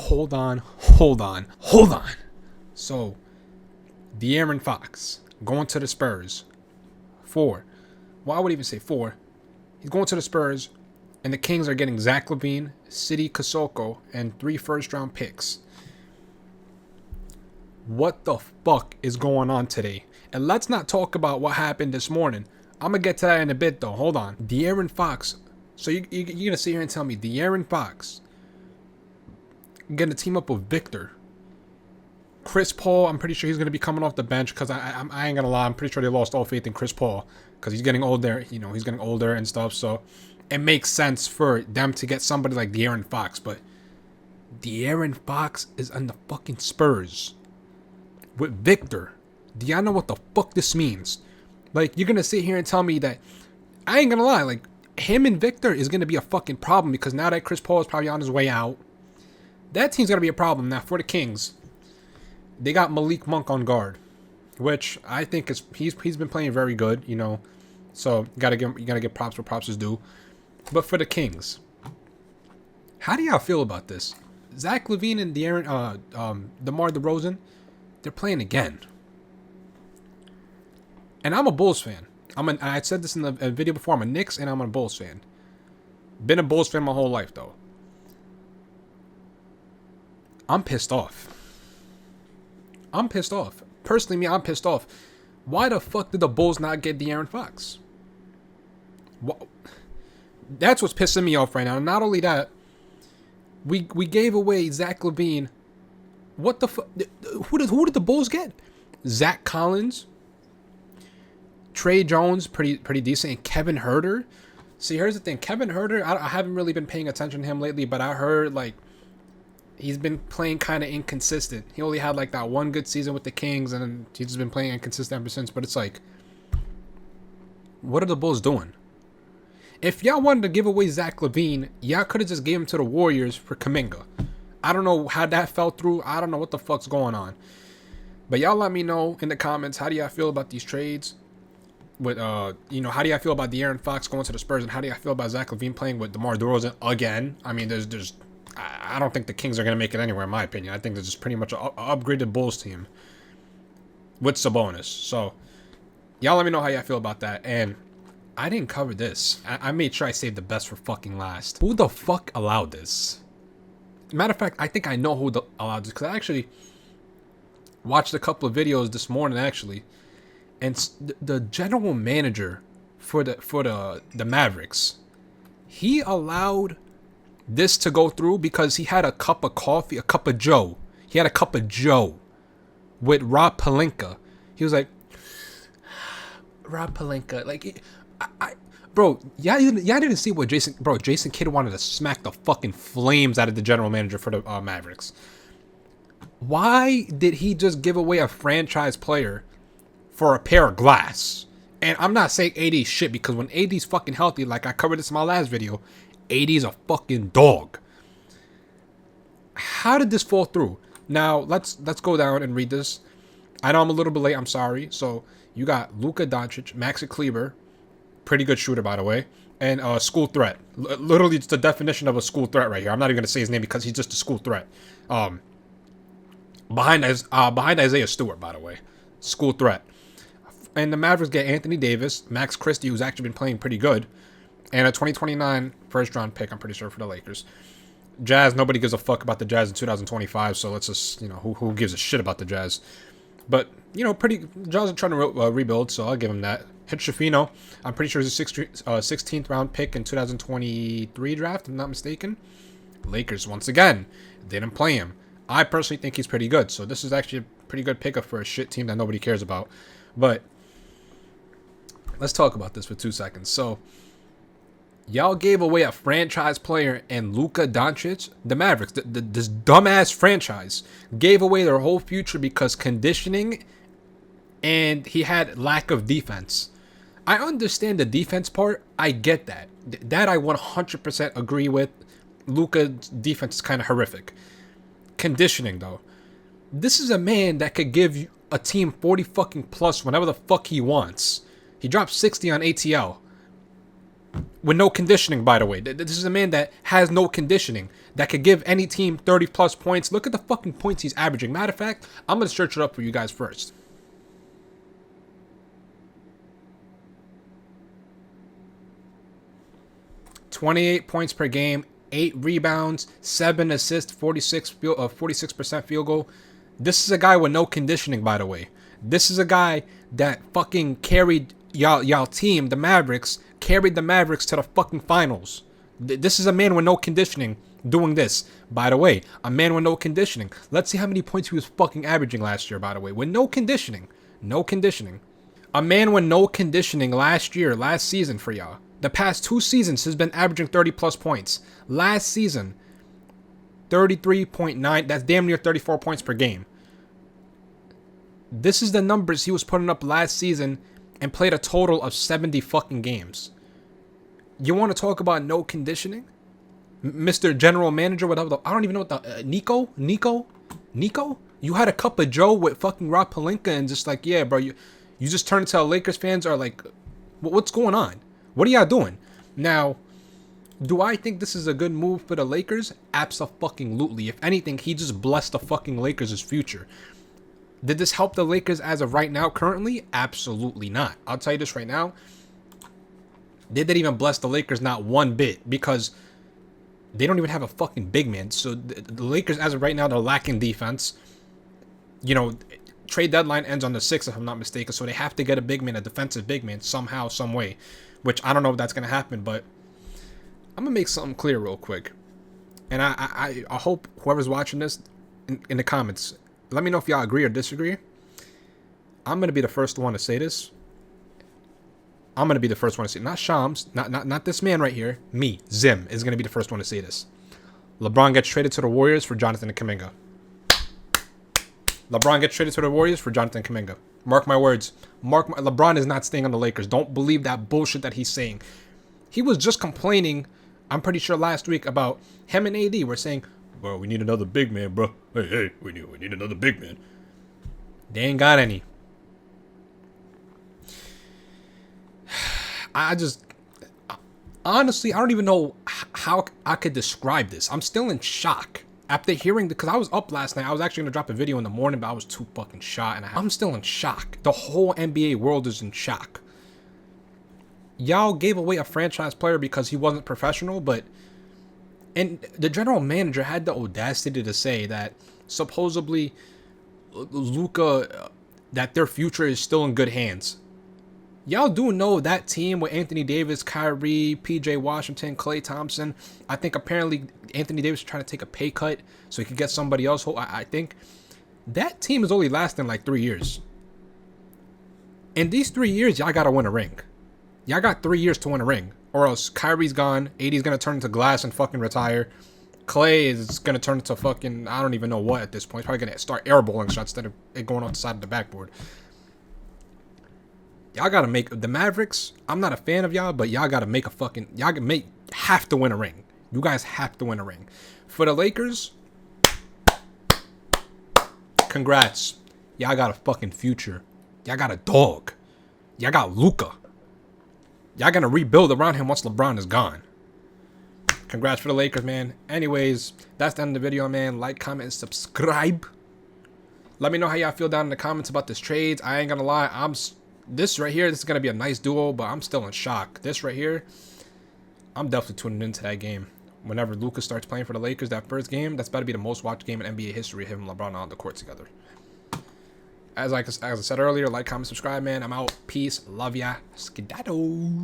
hold on. So, De'Aaron Fox going to the Spurs. 4. Well, I would even say 4. He's going to the Spurs, and the Kings are getting Zach Lavine, Sidi Kosoko, and 3 first-round picks. What the fuck is going on today? And let's not talk about what happened this morning. I'm going to get to that in a bit, though. Hold on. De'Aaron Fox. So you're going to sit here and tell me De'Aaron Fox going to team up with Victor. Chris Paul, I'm pretty sure he's going to be coming off the bench because I ain't going to lie. I'm pretty sure they lost all faith in Chris Paul because he's getting older. You know, he's getting older and stuff. So it makes sense for them to get somebody like De'Aaron Fox. But De'Aaron Fox is on the fucking Spurs with Victor. Do y'all know what the fuck this means? Like, you're going to sit here and tell me that, I ain't going to lie, like, him and Victor is going to be a fucking problem because now that Chris Paul is probably on his way out, that team's going to be a problem. Now, for the Kings, they got Malik Monk on guard, which I think is, he's been playing very good, you know, so you gotta give props where props is due. But for the Kings, how do y'all feel about this? Zach Lavine and DeMar DeRozan, they're playing again. And I'm a Bulls fan. I said this in the video before. I'm a Knicks and I'm a Bulls fan. Been a Bulls fan my whole life, though. I'm pissed off. Personally, I'm pissed off. Why the fuck did the Bulls not get De'Aaron Fox? That's what's pissing me off right now. Not only that, we gave away Zach Lavine. What the fuck? Who did the Bulls get? Zach Collins, Trey Jones, pretty decent, and Kevin Huerter. See, here's the thing. Kevin Huerter, I haven't really been paying attention to him lately, but I heard, like, he's been playing kind of inconsistent. He only had, like, that one good season with the Kings, and then he's just been playing inconsistent ever since. But it's like, what are the Bulls doing? If y'all wanted to give away Zach Lavine, y'all could have just gave him to the Warriors for Kuminga. I don't know how that fell through. I don't know what the fuck's going on. But y'all let me know in the comments, how do y'all feel about these trades? With how do y'all feel about De'Aaron Fox going to the Spurs, and how do y'all feel about Zach Lavine playing with DeMar DeRozan again? I mean, I don't think the Kings are gonna make it anywhere, in my opinion. I think they're just pretty much an upgraded Bulls team with Sabonis. So y'all let me know how y'all feel about that. And I didn't cover this. I made sure I saved the best for fucking last. Who the fuck allowed this? Matter of fact, I think I know who allowed this because I actually watched a couple of videos this morning actually. And the general manager for the Mavericks, he allowed this to go through because he had a cup of coffee, a cup of Joe. He had a cup of Joe with Rob Pelinka. He was like, Rob Pelinka, like, bro, y'all didn't see what Jason Kidd wanted to smack the fucking flames out of the general manager for the Mavericks. Why did he just give away a franchise player for a pair of glass? And I'm not saying AD's shit, because when AD's fucking healthy, like I covered this in my last video, AD's a fucking dog. How did this fall through? Now let's go down and read this. I know I'm a little bit late, I'm sorry. So you got Luka Doncic, Maxi Kleber, pretty good shooter by the way, and school threat. Literally it's the definition of a school threat right here. I'm not even gonna say his name because he's just a school threat. Behind Isaiah Stewart, by the way. School threat. And the Mavericks get Anthony Davis, Max Christie, who's actually been playing pretty good, and a 2029 first-round pick, I'm pretty sure, for the Lakers. Jazz, nobody gives a fuck about the Jazz in 2025, so let's just, who gives a shit about the Jazz? But, Jazz are trying to rebuild, so I'll give him that. Hit Shafino, I'm pretty sure he's a 16th round pick in 2023 draft, if I'm not mistaken. Lakers, once again, didn't play him. I personally think he's pretty good, so this is actually a pretty good pickup for a shit team that nobody cares about. But let's talk about this for 2 seconds. So, y'all gave away a franchise player and Luka Doncic. The Mavericks, this dumbass franchise, gave away their whole future because conditioning, and he had lack of defense. I understand the defense part. I get that. That I 100% agree with. Luka's defense is kind of horrific. Conditioning, though. This is a man that could give a team 40 fucking plus whenever the fuck he wants. He dropped 60 on ATL. with no conditioning, by the way. This is a man that has no conditioning, that could give any team 30 plus points. Look at the fucking points he's averaging. Matter of fact, I'm going to search it up for you guys first. .28 points per game, 8 rebounds, 7 assists, 46% field goal. This is a guy with no conditioning, by the way. This is a guy that fucking carried y'all team, the Mavericks, carried the Mavericks to the fucking finals. This is a man with no conditioning doing this. By the way, a man with no conditioning. Let's see how many points he was fucking averaging last year, by the way. With no conditioning. No conditioning. A man with no conditioning last season for y'all. The past 2 seasons has been averaging 30 plus points. Last season, 33.9. That's damn near 34 points per game. This is the numbers he was putting up last season and played a total of 70 fucking games. You want to talk about no conditioning? Mr. General Manager, whatever. I don't even know what the... Nico? You had a cup of Joe with fucking Rob Pelinka and just like, yeah, bro, you just turned into Lakers fans are like, what's going on? What are y'all doing? Now, do I think this is a good move for the Lakers? Abso-fucking-lutely. If anything, he just blessed the fucking Lakers' future. Did this help the Lakers as of right now, currently? Absolutely not. I'll tell you this right now. Did that even bless the Lakers? Not one bit. Because they don't even have a fucking big man. So the Lakers, as of right now, they're lacking defense. You know, trade deadline ends on the 6th, if I'm not mistaken. So they have to get a big man, a defensive big man, somehow, some way. Which I don't know if that's going to happen, but I'm going to make something clear real quick. And I hope whoever's watching this in the comments, let me know if y'all agree or disagree. I'm going to be the first one to say this. I'm going to be the first one to say it. Not Shams, not this man right here. Me, Zim, is going to be the first one to say this. LeBron gets traded to the Warriors for Jonathan Kuminga. LeBron gets traded to the Warriors for Jonathan Kuminga. Mark my words. LeBron is not staying on the Lakers. Don't believe that bullshit that he's saying. He was just complaining, I'm pretty sure last week, about him and AD were saying, bro, we need another big man, bro. Hey, we need another big man. They ain't got any. Honestly, I don't even know how I could describe this. I'm still in shock. After hearing, because I was up last night, I was actually going to drop a video in the morning, but I was too fucking shot. And I'm still in shock. The whole NBA world is in shock. Y'all gave away a franchise player because he wasn't professional, and the general manager had the audacity to say that supposedly Luka, that their future is still in good hands. Y'all do know that team with Anthony Davis, Kyrie, PJ Washington, Klay Thompson. I think apparently Anthony Davis is trying to take a pay cut so he could get somebody else. I think that team is only lasting like 3 years. In these 3 years, y'all got to win a ring. Y'all got 3 years to win a ring. Or else Kyrie's gone. AD's going to turn into glass and fucking retire. Klay is going to turn into fucking, I don't even know what at this point. He's probably going to start airballing shots instead of it going off the side of the backboard. Y'all got to make the Mavericks. I'm not a fan of y'all, but y'all got to make a fucking, have to win a ring. You guys have to win a ring. For the Lakers, congrats. Y'all got a fucking future. Y'all got a dog. Y'all got Luka. Y'all gonna rebuild around him once LeBron is gone. Congrats for the Lakers, man. Anyways, that's the end of the video, man. Like, comment, and subscribe. Let me know how y'all feel down in the comments about this trades. I ain't gonna lie. This right here, this is gonna be a nice duo, but I'm still in shock. This right here, I'm definitely tuning into that game. Whenever Luka starts playing for the Lakers, that first game, that's about to be the most watched game in NBA history, him and LeBron on the court together. As I said earlier, like, comment, subscribe, man. I'm out. Peace. Love ya. Skedaddle.